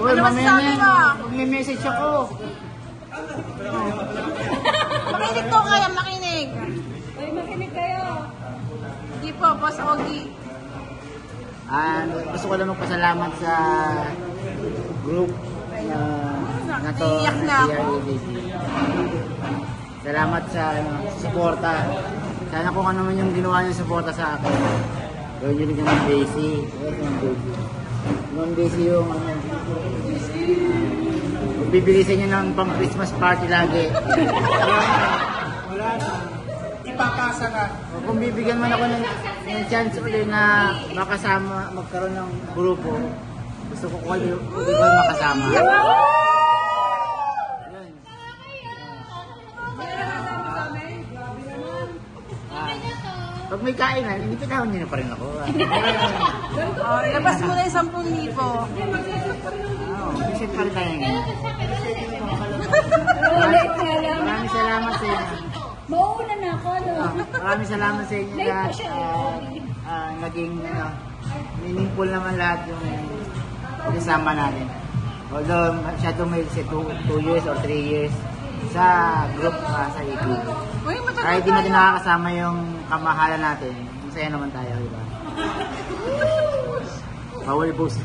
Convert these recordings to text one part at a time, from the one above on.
Uy, Ano masasabi mo? Mag-message ako. Makinig to kayo, makinig. Uy, makinig kayo. Hindi po, Boss Ogie. Gusto ko lang magpasalamat sa group na to. Naiyak na ako. Salamat sa suporta. Sana kung ano man yung ginawa niyo suporta sa akin. Gawin niyo rin kami Daisy. Noon Daisy yung bibigay sa inyo ng pang Christmas party lagi. Wala na. Ipapasa na. Kung bibigyan man ako ng chance ulit na magkaroon ng grupo, gusto ko kayo makasama. Pag may kainan, hindi pinahon niyo na pa rin ako. Labas mo na yung 10,000. Visit pa rin tayo ngayon. Maraming salamat sa inyo. Mauuna na ako, no? Maraming salamat sa inyo lahat. Naging meaningful naman lahat yung kasama natin. Although masyado may 2 years or 3 years sa group sa EP. Kahit di natin nakakasama yung kamahalan natin, masaya naman tayo, di ba? Bawal post.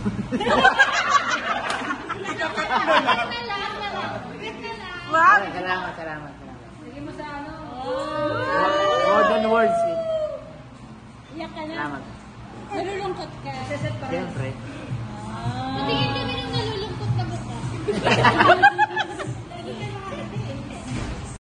What? Salamat. Sige mo sa ano. Golden words. Iyak ka na. Salamat. Nalulungkot ka. Siyempre. Patingin kami ng nalulungkot na buka.